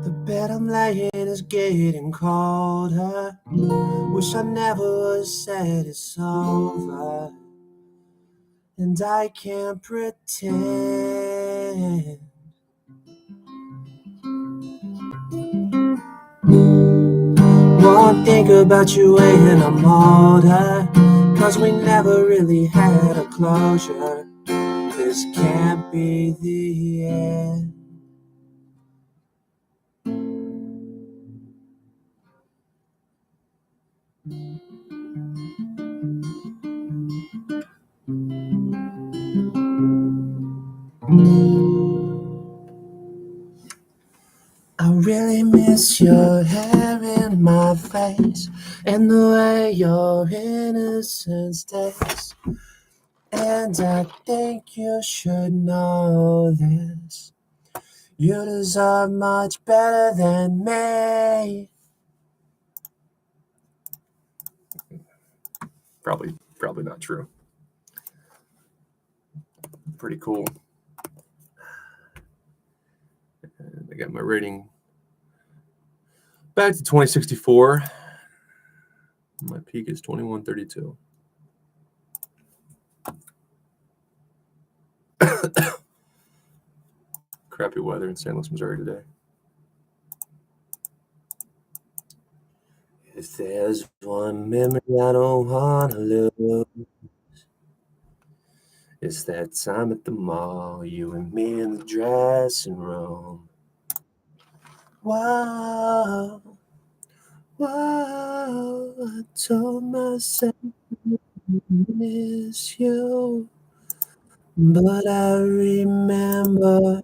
The bed I'm laying is getting colder. Wish I never would've said it's over. And I can't pretend. Won't think about you when I'm older, 'cause we never really had a closure. This can't be the end. I really miss your hair in my face, and the way your innocence tastes. And I think you should know this. You deserve much better than me. Probably not true. Pretty cool. And I got my rating back to 2064. My peak is 2132. Crappy weather in St. Louis, Missouri today. If there's one memory I don't want to lose, it's that time at the mall, you and me in the dressing room. Wow, wow, I told myself I miss you, but I remember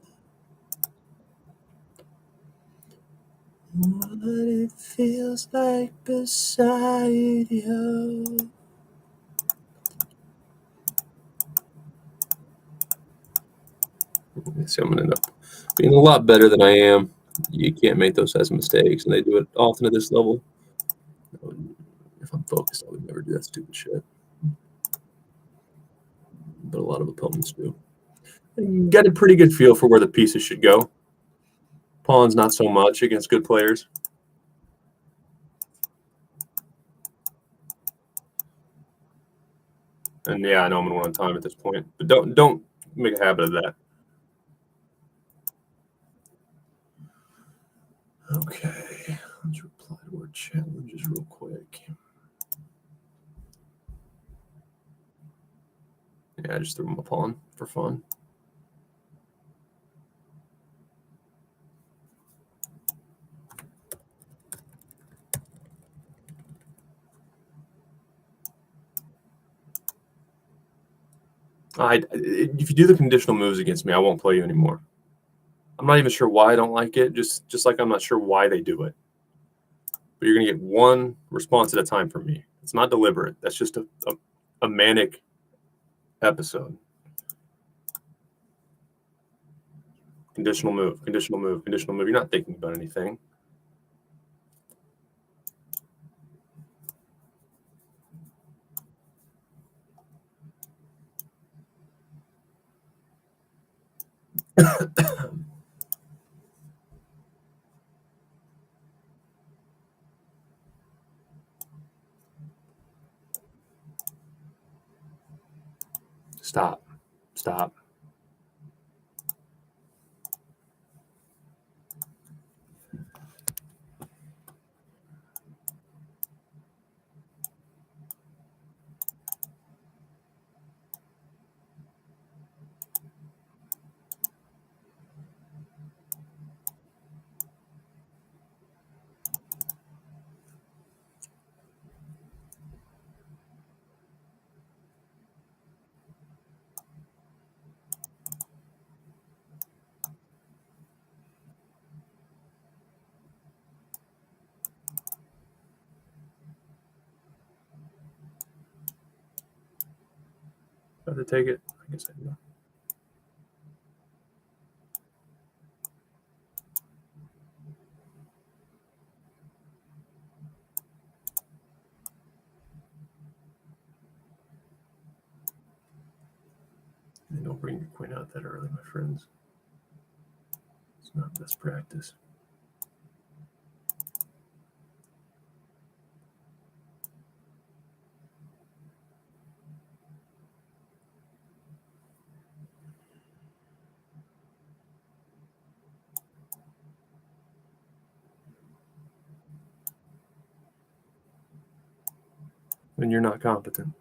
what it feels like beside you. So I'm gonna end up being a lot better than I am. You can't make those types of mistakes, and they do it often at this level. If I'm focused, I would never do that stupid shit. But a lot of opponents do. You get a pretty good feel for where the pieces should go. Pawns, not so much against good players. And yeah, I know I'm gonna win on time at this point, but don't make a habit of that. Okay, let's reply to our challenges real quick. Yeah, I just threw him a pawn for fun. If you do the conditional moves against me, I won't play you anymore. I'm not even sure why I don't like it, just like I'm not sure why they do it. But you're going to get one response at a time from me. It's not deliberate. That's just a manic episode. Conditional move, conditional move, conditional move. You're not thinking about anything. Stop. Stop. Have to take it. I guess I do. And don't bring your queen out that early, my friends. It's not best practice. and you're not competent.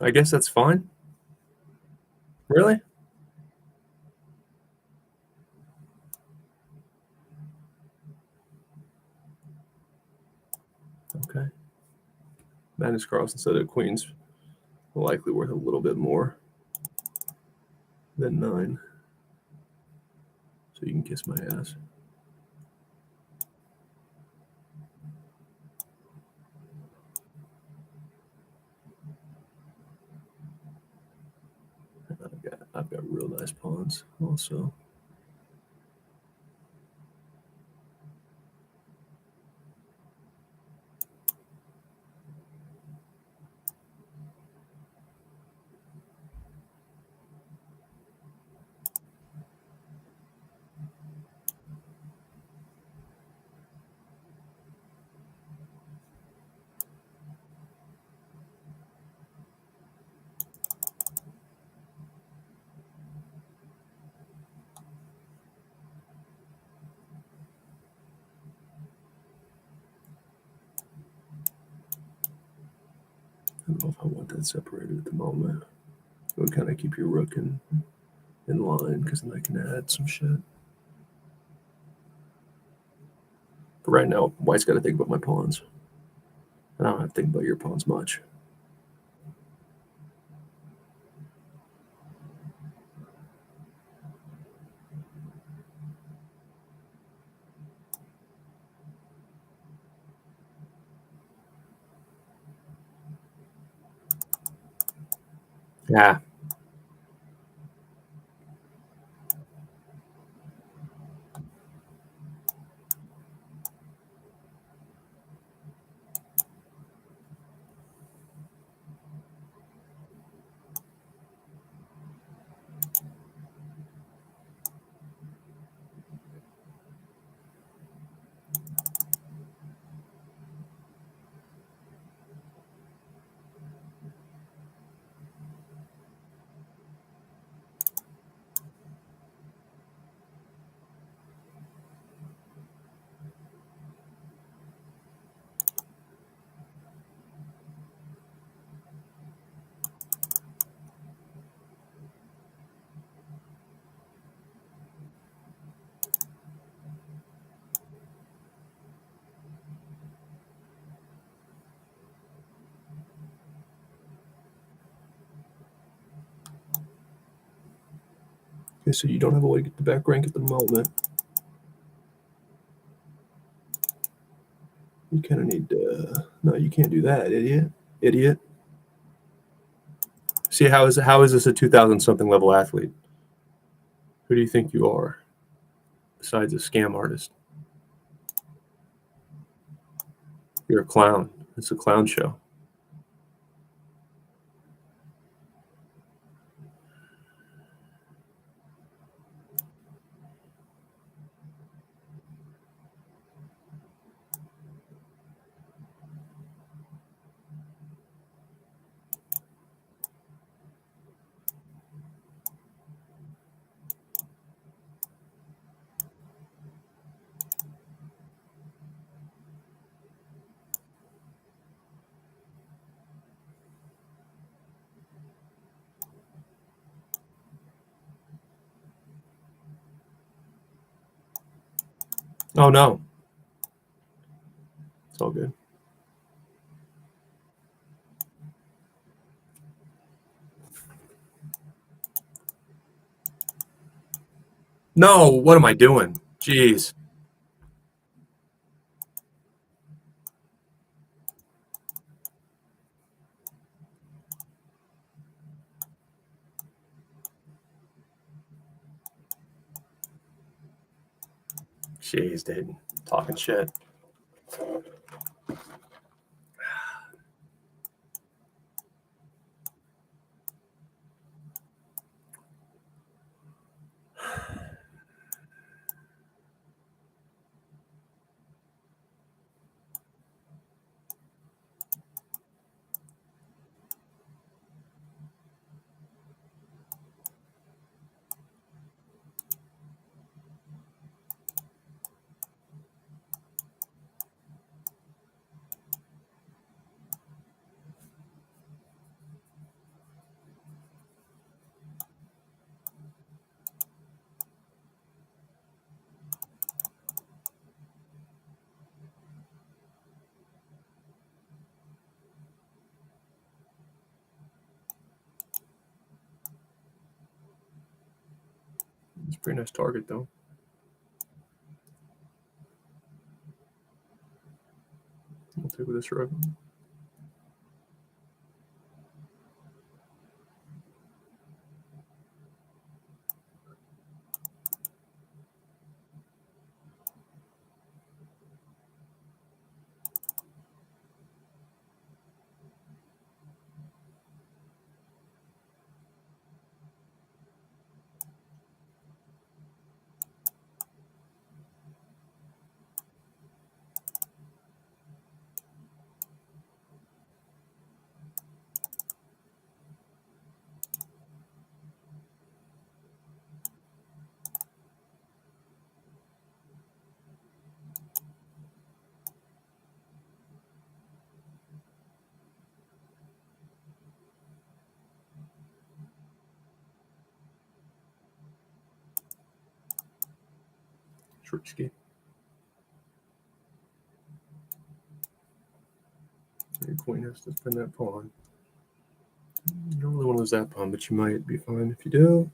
I guess that's fine. Really? Okay. Madness Cross instead of Queens likely worth a little bit more than 9. So you can kiss my ass. I've got real nice pawns also. I don't know if I want that separated at the moment. It would kind of keep your rook in line because then I can add some shit. But right now, white's got to think about my pawns. I don't have to think about your pawns much. Yeah. Okay, so you don't have a way to get the back rank at the moment. You kind of need to. No, you can't do that, idiot. See, how is this a 2000 something level athlete? Who do you think you are? Besides a scam artist, you're a clown. It's a clown show. Oh no, it's all good. No, what am I doing? Jeez. Jeez, dude. Talking shit. a pretty nice target, though. I'll take with this rook. Shortski. Your queen has to spin that pawn. You don't really want to lose that pawn, but you might be fine if you do.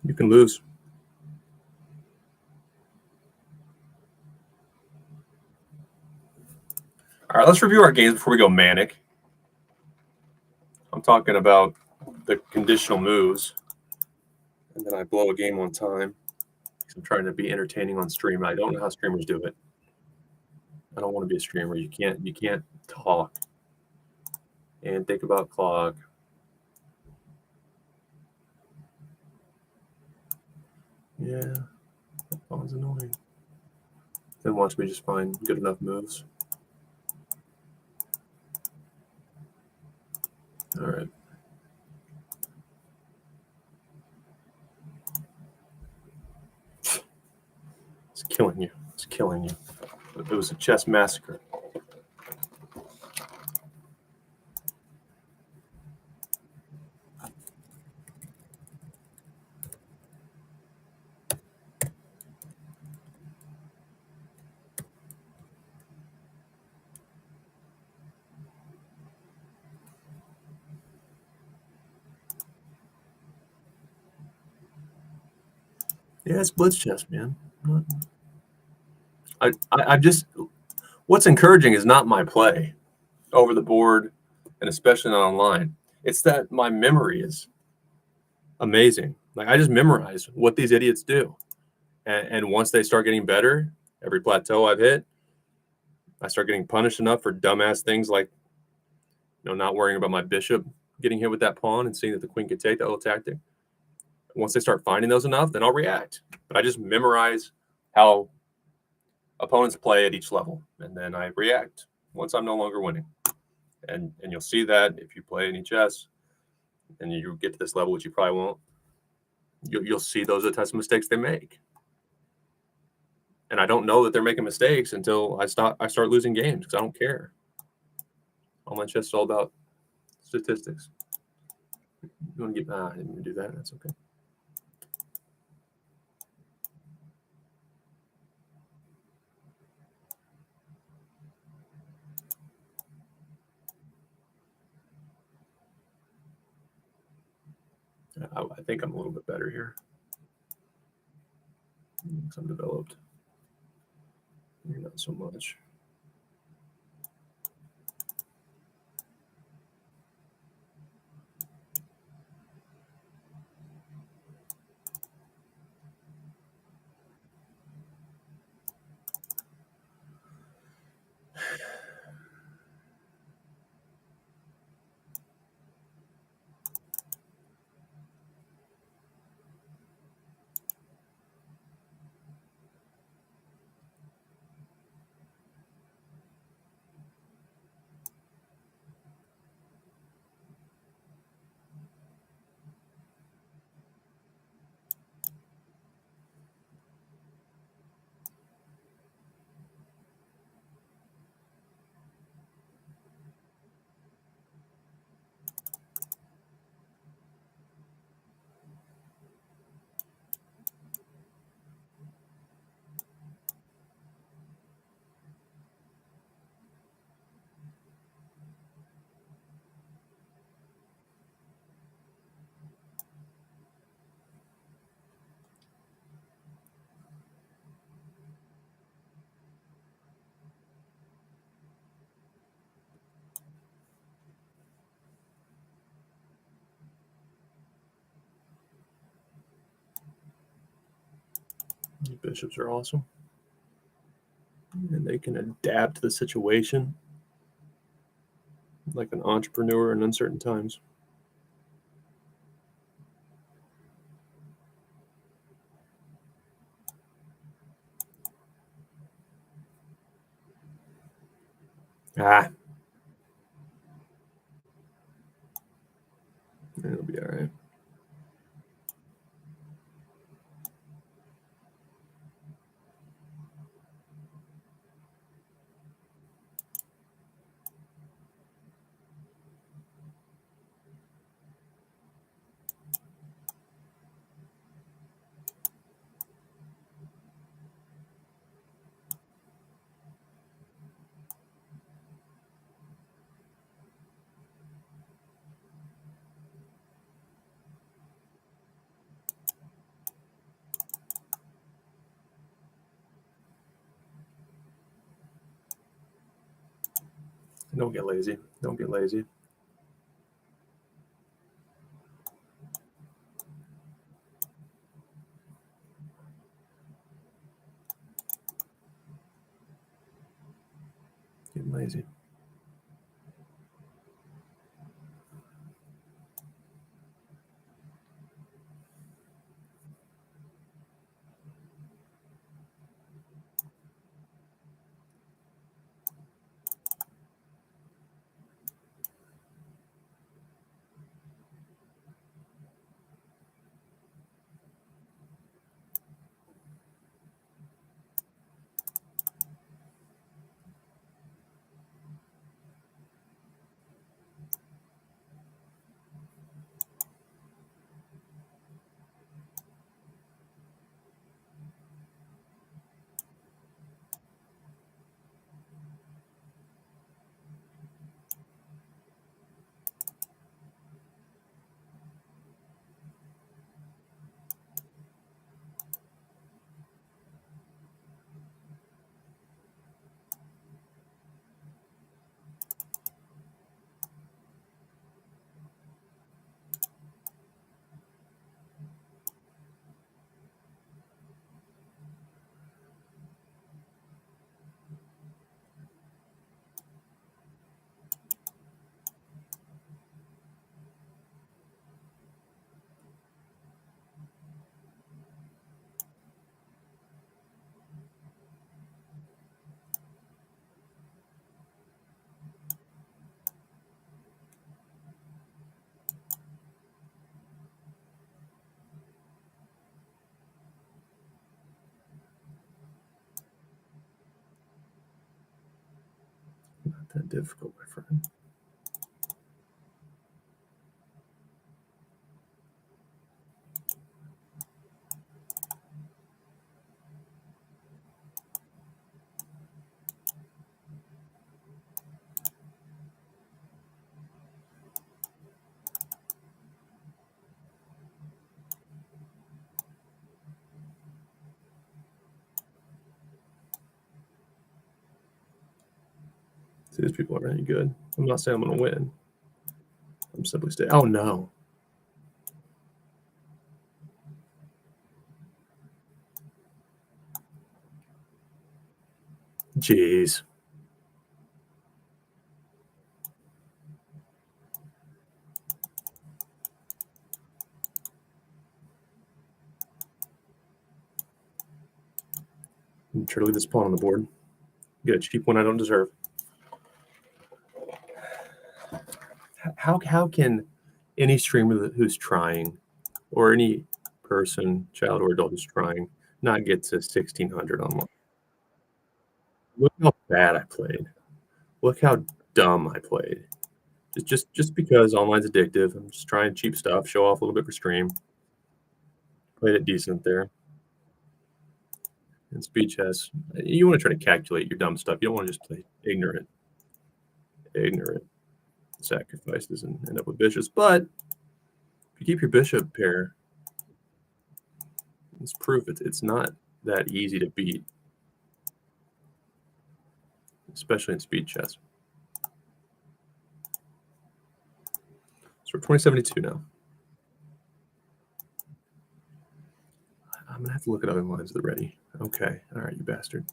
You can lose. All right, let's review our games before we go manic. I'm talking about the conditional moves. And then I blow a game on time. I'm trying to be entertaining on stream. I don't know how streamers do it. I don't want to be a streamer. You can't talk and think about clock. Yeah, that pawn's annoying. Then watch me just find good enough moves. All right. It's killing you. It's killing you. It was a chess massacre. Yeah, it's blitz chess, man. I just what's encouraging is not my play over the board and especially not online. It's that my memory is amazing. Like I just memorize what these idiots do. And once they start getting better, every plateau I've hit, I start getting punished enough for dumbass things like, not worrying about my bishop getting hit with that pawn and seeing that the queen could take that little tactic. Once they start finding those enough, then I'll react. But I just memorize how opponents play at each level, and then I react once I'm no longer winning. And you'll see that if you play any chess and you get to this level, which you probably won't, you'll see those are the types of mistakes they make. And I don't know that they're making mistakes until I start losing games because I don't care. Online chess is all about statistics. You want to get I didn't do that. That's okay. I think I'm a little bit better here. Because I'm developed. You're not so much. Bishops are awesome. And they can adapt to the situation like an entrepreneur in uncertain times. Ah, it'll be all right. Don't get lazy. Don't get lazy. Get lazy. Not that difficult, my friend. See, these people are really good. I'm not saying I'm going to win. I'm simply saying, oh no. Jeez. I'm trying to leave this pawn on the board. Get a cheap one I don't deserve. How can any streamer who's trying, or any person, child or adult who's trying, not get to 1600 online? Look how bad I played. Look how dumb I played. Just because online's addictive. I'm just trying cheap stuff, show off a little bit for stream. Played it decent there. And speed chess, you want to try to calculate your dumb stuff. You don't want to just play ignorant sacrifices and end up with bishops. But if you keep your bishop pair, it's proof it's not that easy to beat, especially in speed chess. So we're 2072 now. I'm gonna have to look at other lines of the ready. Okay, all right, you bastard.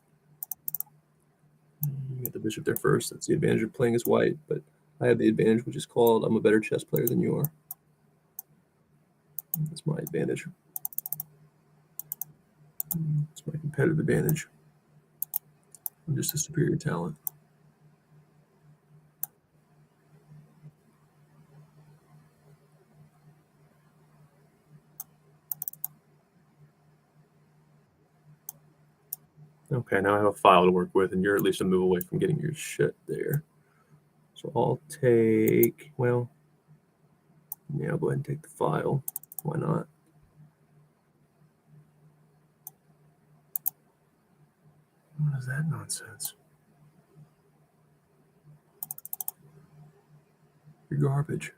You get the bishop there first. That's the advantage of playing as white, but I have the advantage, which is called I'm a better chess player than you are. That's my advantage. It's my competitive advantage. I'm just a superior talent. Okay, now I have a file to work with, and you're at least a move away from getting your shit there. So I'll take, well, yeah, I'll go ahead and take the file. Why not? What is that nonsense? You're garbage.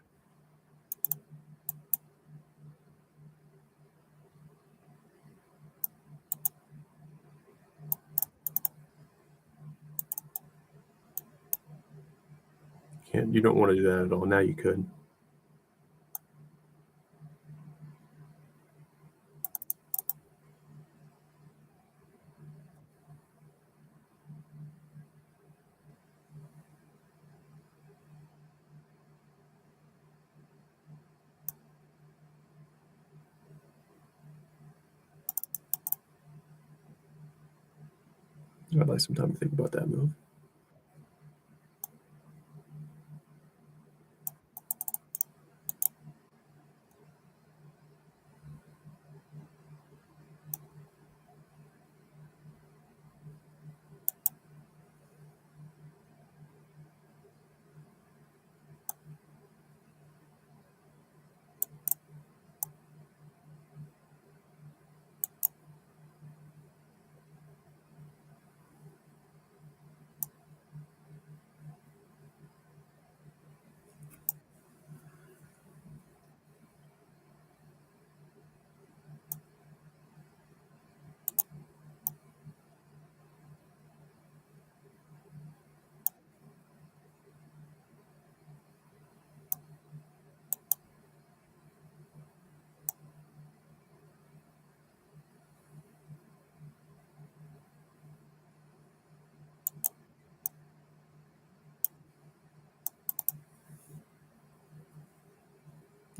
You don't want to do that at all. Now you could. I'd like some time to think about that move.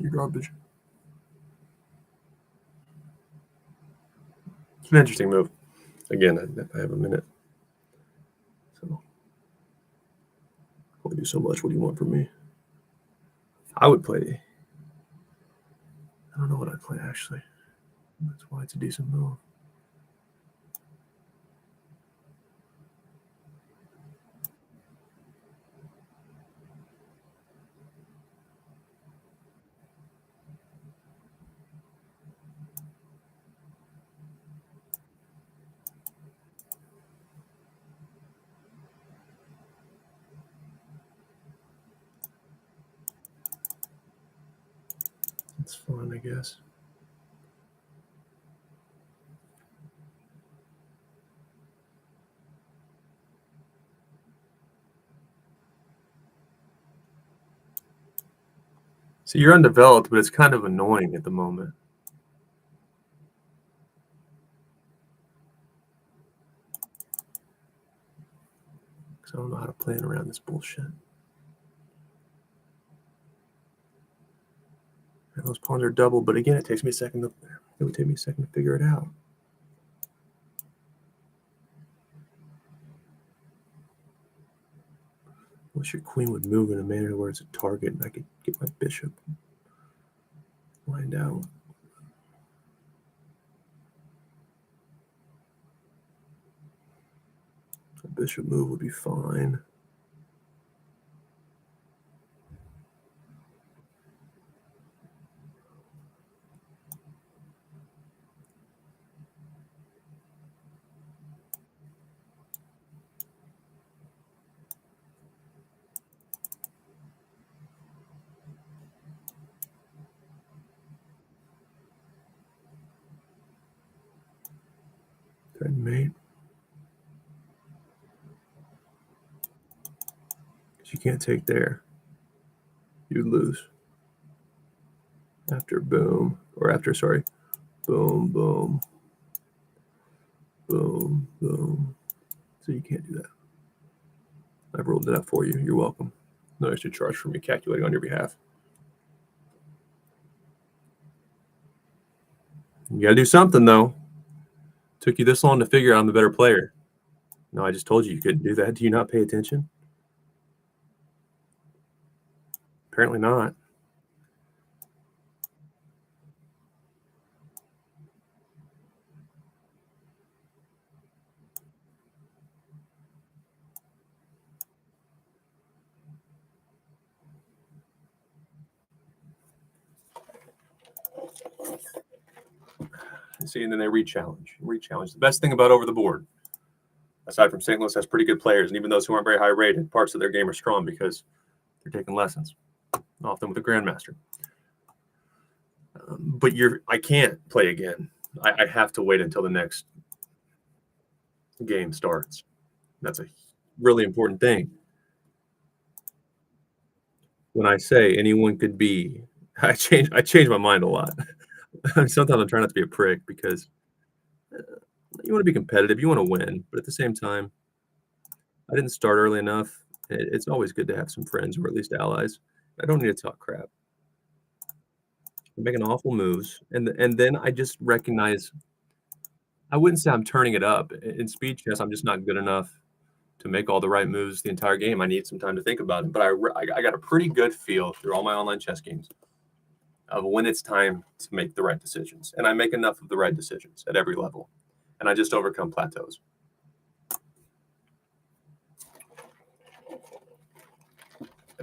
You're garbage. It's an interesting move. Again, I have a minute. So only do so much. What do you want from me? I would play. I don't know what I'd play actually. That's why it's a decent move. It's fun, I guess. So you're undeveloped, but it's kind of annoying at the moment. Because I don't know how to plan around this bullshit. And those pawns are double, but again, it takes me a second to. It would take me a second to figure it out. Wish your queen would move in a manner where it's a target, and I could get my bishop lined out. A bishop move would be fine. Thread mate. Because you can't take there. You lose. After boom, or after, sorry, boom, boom. Boom, boom. So you can't do that. I've rolled it up for you. You're welcome. No extra charge for me calculating on your behalf. You got to do something, though. Took you this long to figure out I'm the better player. No, I just told you couldn't do that. Do you not pay attention? Apparently not. See, and then they re-challenge. The best thing about over the board, aside from St. Louis has pretty good players, and even those who aren't very high rated, parts of their game are strong because they're taking lessons, often with a grandmaster. But I can't play again. I have to wait until the next game starts. That's a really important thing. When I say anyone could be, I change my mind a lot. Sometimes I'm trying not to be a prick because you want to be competitive, you want to win, but at the same time, I didn't start early enough. It's always good to have some friends or at least allies. I don't need to talk crap. I'm making awful moves, and then I just recognize I wouldn't say I'm turning it up. In speed chess, I'm just not good enough to make all the right moves the entire game. I need some time to think about it, but I got a pretty good feel through all my online chess games of when it's time to make the right decisions, and I make enough of the right decisions at every level, and I just overcome plateaus.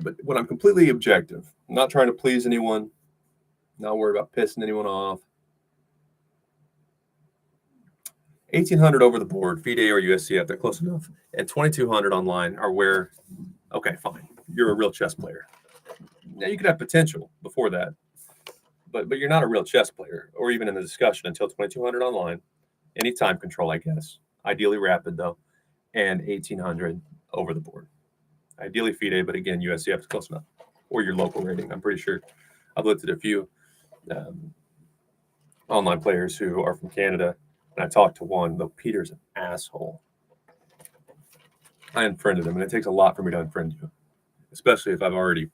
But when I'm completely objective, I'm not trying to please anyone, not worried about pissing anyone off. 1,800 over the board, FIDE or USCF, they're close enough. And 2,200 online are where, okay, fine, you're a real chess player. Now, you could have potential before that, but you're not a real chess player, or even in the discussion until 2,200 online. Any time control, I guess. Ideally rapid, though. And 1,800 over the board. Ideally FIDE, but again, USCF is close enough. Or your local rating, I'm pretty sure. I've looked at a few online players who are from Canada, and I talked to one, though Peter's an asshole. I unfriended him, and it takes a lot for me to unfriend you, especially if I've already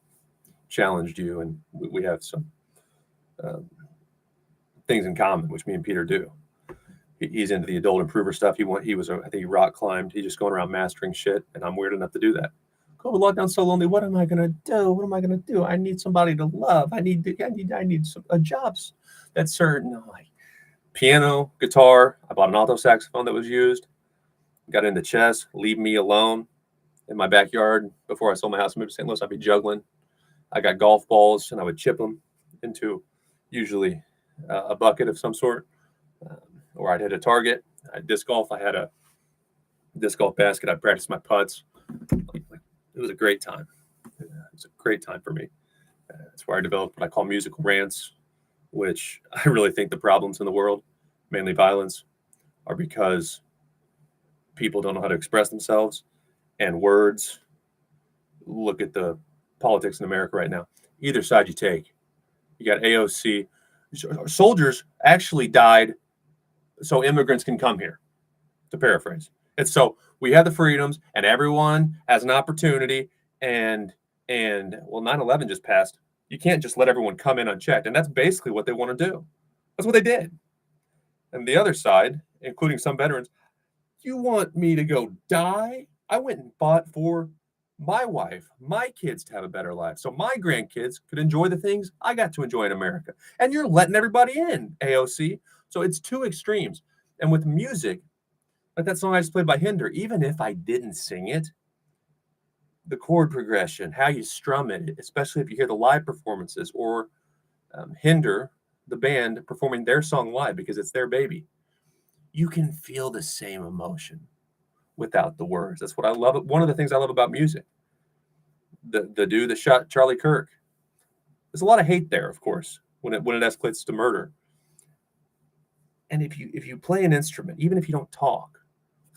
challenged you and we have some things in common, which me and Peter do. He's into the adult improver stuff. I think he rock climbed. He's just going around mastering shit, and I'm weird enough to do that. COVID lockdown so lonely. What am I gonna do? What am I gonna do? I need somebody to love. I need some jobs that's certain. I'm like piano, guitar. I bought an alto saxophone that was used. Got into chess. Leave me alone in my backyard. Before I sold my house and moved to St. Louis, I'd be juggling. I got golf balls, and I would chip them into usually a bucket of some sort, or I'd hit a target. Disc golf. I had a disc golf basket. I practiced my putts. It was a great time. It was a great time for me. That's where I developed what I call musical rants, which I really think the problems in the world, mainly violence, are because people don't know how to express themselves, and words. Look at the politics in America right now. Either side you take. You got AOC. Soldiers actually died so immigrants can come here, to paraphrase. It's so we have the freedoms and everyone has an opportunity, and well, 9/11 just passed. You can't just let everyone come in unchecked. And that's basically what they want to do. That's what they did. And the other side, including some veterans, you want me to go die? I went and fought for my wife, my kids to have a better life, so my grandkids could enjoy the things I got to enjoy in America. And you're letting everybody in, AOC. So it's two extremes. And with music, like that song I just played by Hinder, even if I didn't sing it, the chord progression, how you strum it, especially if you hear the live performances or Hinder, the band, performing their song live because it's their baby, you can feel the same emotion without the words. That's what I love. One of the things I love about music. The dude that shot Charlie Kirk. There's a lot of hate there, of course, when it escalates to murder. And if you play an instrument, even if you don't talk,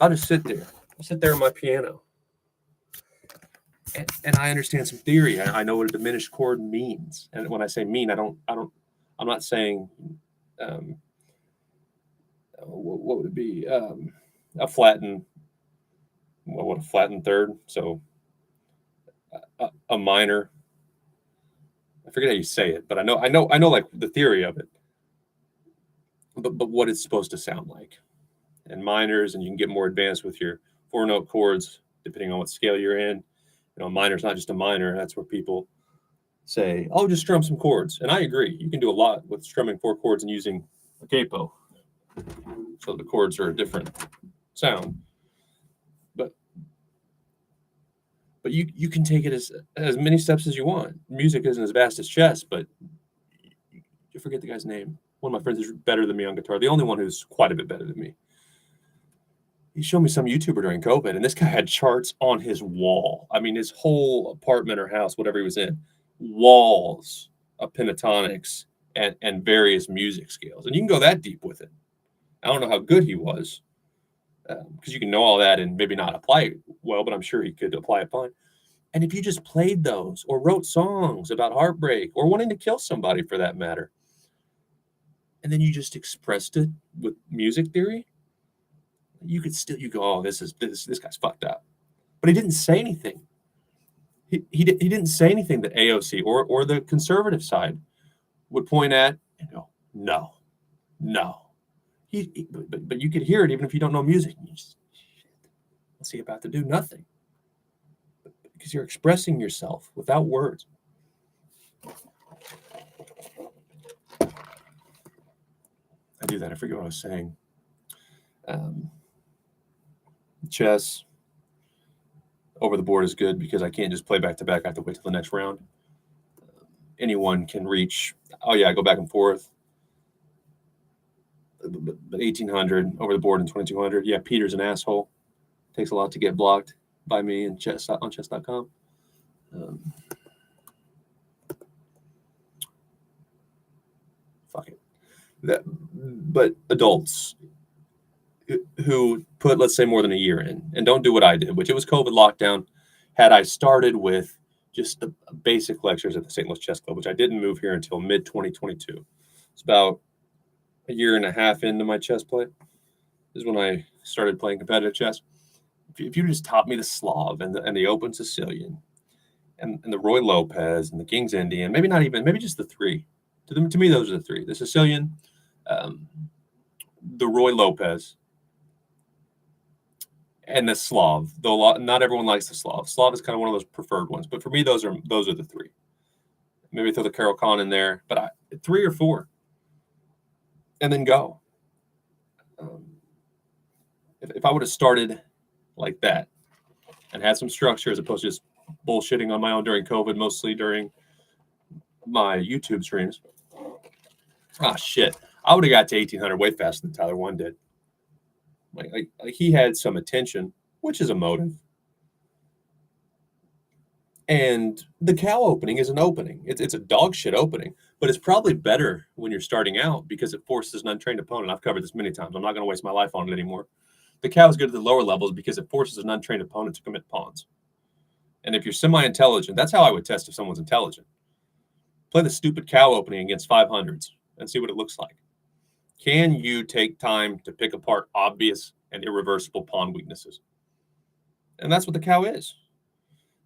I'll just sit there. I'll sit there on my piano. And I understand some theory. I know what a diminished chord means. And when I say mean, I'm not saying what would it be? A flattened, what a flattened third. So a minor. I forget how you say it, but I know like the theory of it. But what it's supposed to sound like, and minors, and you can get more advanced with your 4-note chords depending on what scale you're in. You know, a minor's not just a minor. That's where people say, "Oh, just strum some chords," and I agree. You can do a lot with strumming 4 chords and using a capo, so the chords are a different sound. But you can take it as many steps as you want. Music isn't as vast as chess, but you forget the guy's name. One of my friends is better than me on guitar. The only one who's quite a bit better than me. He showed me some YouTuber during COVID, and this guy had charts on his wall. I mean, his whole apartment or house, whatever he was in, walls of pentatonics and various music scales. And you can go that deep with it. I don't know how good he was, because you can know all that and maybe not apply it well, but I'm sure he could apply it fine. And if you just played those or wrote songs about heartbreak or wanting to kill somebody for that matter, and then you just expressed it with music theory, you go, oh, this guy's fucked up. But he didn't say anything. He didn't say anything that AOC or the conservative side would point at and go, no. But you could hear it even if you don't know music. You just, what's he about to do? Nothing. Because you're expressing yourself without words. I do that. I forget what I was saying. Chess over the board is good because I can't just play back to back. I have to wait till the next round. Anyone can reach. Oh yeah, I go back and forth. But 1800 over the board in 2200. Yeah, Peter's an asshole. Takes a lot to get blocked by me and chess on chess.com. Fuck it. But adults who put, let's say, more than a year in and don't do what I did, which it was COVID lockdown. Had I started with just the basic lectures at the St. Louis Chess Club, which I didn't move here until mid 2022. It's about a year and a half into my chess play is when I started playing competitive chess. If you just taught me the Slav and the Open Sicilian and the Roy Lopez and the King's Indian, maybe just the three. To me, those are the three: the Sicilian, the Roy Lopez, and the Slav. Though not everyone likes the Slav. Slav is kind of one of those preferred ones, but for me, those are the three. Maybe throw the Carol Khan in there, but 3 or 4, and then go. If I would have started like that and had some structure as opposed to just bullshitting on my own during COVID, mostly during my YouTube streams. Ah, shit. I would have got to 1800 way faster than Tyler One did. Like he had some attention, which is a motive. And the cow opening is an opening. It's a dog shit opening, but it's probably better when you're starting out because it forces an untrained opponent. I've covered this many times. I'm not going to waste my life on it anymore. The cow is good at the lower levels because it forces an untrained opponent to commit pawns. And if you're semi-intelligent, that's how I would test if someone's intelligent. Play the stupid cow opening against 500s and see what it looks like. Can you take time to pick apart obvious and irreversible pawn weaknesses? And that's what the cow is.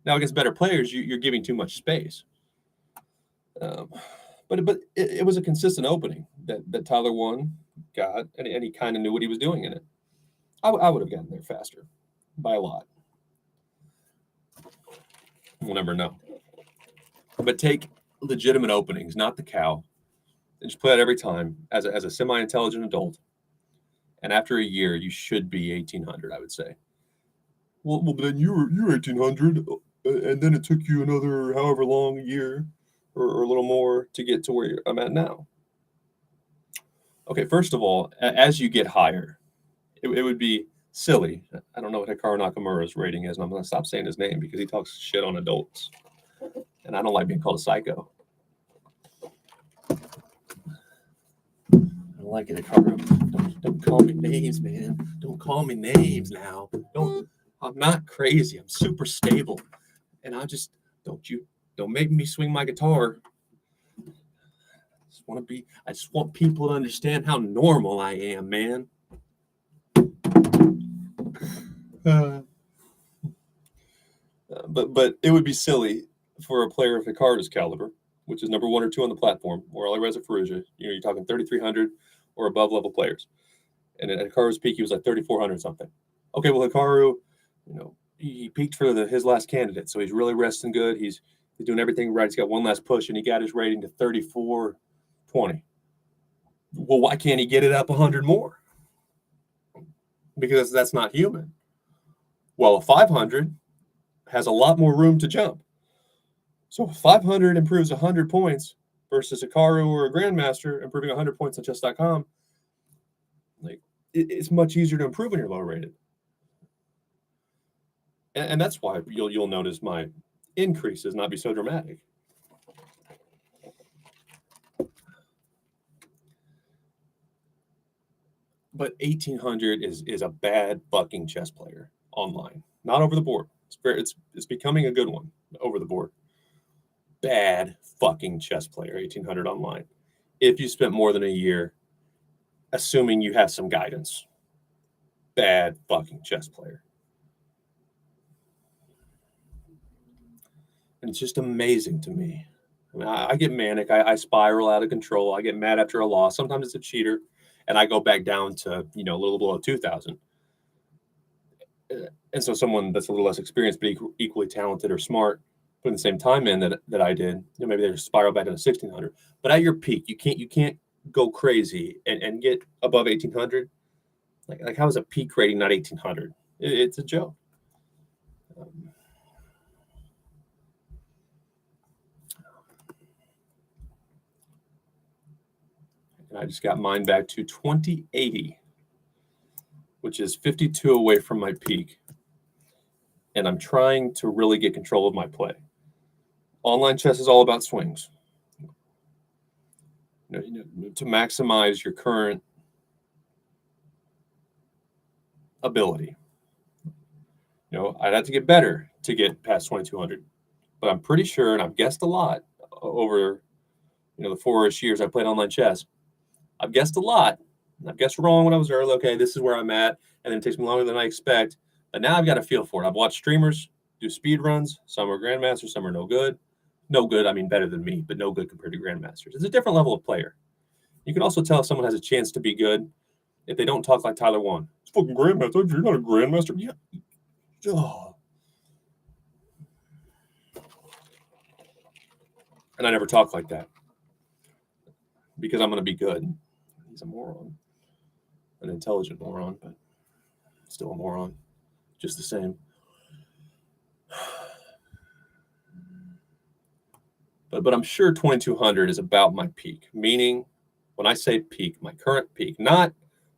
Now, against better players, you're giving too much space. But it was a consistent opening that Tyler One got, and he kind of knew what he was doing in it. I would have gotten there faster by a lot. We'll never know. But take legitimate openings, not the cow, and just play it every time as a semi-intelligent adult. And after a year, you should be 1800, I would say. Well, then you're 1800, and then it took you another however long, year or a little more to get to where I'm at now. Okay, first of all, as you get higher, it would be silly. I don't know what Hikaru Nakamura's rating is, and I'm going to stop saying his name because he talks shit on adults. And I don't like being called a psycho. I don't like it, Hikaru. Don't call me names, man. Don't call me names now. I'm not crazy. I'm super stable. And I just, don't make me swing my guitar. I just want people to understand how normal I am, man. But it would be silly for a player of Hikaru's caliber, which is number 1 or 2 on the platform, or Alireza Faruja. You're talking 3,300 or above level players. And at Hikaru's peak, he was like 3,400 something. Okay, well, Hikaru, he peaked for his last candidate, so he's really resting good. He's doing everything right. He's got one last push, and he got his rating to 3,420. Well, why can't he get it up 100 more? Because that's not human. Well, a 500 has a lot more room to jump. So if 500 improves 100 points versus Hikaru or a Grandmaster improving 100 points on chess.com, it's much easier to improve when you're low rated. And that's why you'll notice my increases not be so dramatic. But 1,800 is a bad fucking chess player online, not over the board. It's becoming a good one over the board. Bad fucking chess player, 1,800 online. If you spent more than a year, assuming you have some guidance, bad fucking chess player. And it's just amazing to me. I mean, I get manic. I spiral out of control. I get mad after a loss. Sometimes it's a cheater, and I go back down to a little below 2,000. And so someone that's a little less experienced but equally talented or smart, putting the same time in that I did, maybe they spiral back down to 1,600. But at your peak, you can't go crazy and get above 1,800. Like how is a peak rating not 1,800? It's a joke. And I just got mine back to 2080, which is 52 away from my peak. And I'm trying to really get control of my play. Online chess is all about swings. To maximize your current ability. I'd have to get better to get past 2,200. But I'm pretty sure, and I've guessed a lot over the 4-ish years I played online chess. I've guessed a lot. I've guessed wrong when I was early. Okay, this is where I'm at. And then it takes me longer than I expect. But now I've got a feel for it. I've watched streamers do speed runs. Some are grandmasters, some are no good. No good, I mean better than me, but no good compared to grandmasters. It's a different level of player. You can also tell if someone has a chance to be good if they don't talk like Tyler Wan. It's fucking grandmaster. You're not a grandmaster. Yeah. Oh. And I never talk like that because I'm going to be good. He's a moron, an intelligent moron, but still a moron, just the same. But I'm sure 2,200 is about my peak, meaning when I say peak, my current peak, not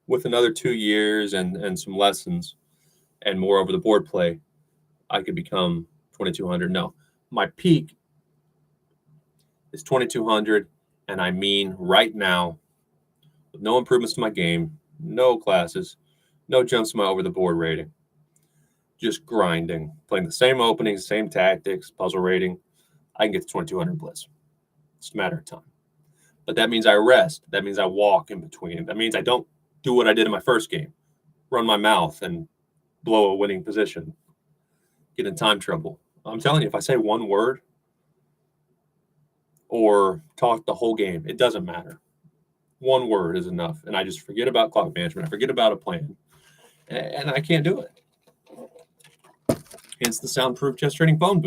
with another 2 years and some lessons and more over the board play, I could become 2,200. No, my peak is 2,200, and I mean right now, with no improvements to my game, no classes, no jumps to my over the board rating, just grinding, playing the same openings, same tactics, puzzle rating. I can get to 2,200 Blitz. It's a matter of time. But that means I rest. That means I walk in between. That means I don't do what I did in my first game, run my mouth and blow a winning position, get in time trouble. I'm telling you, if I say one word or talk the whole game, it doesn't matter. One word is enough. And I just forget about clock management. I forget about a plan. And I can't do it. Hence the soundproof chess training phone booth.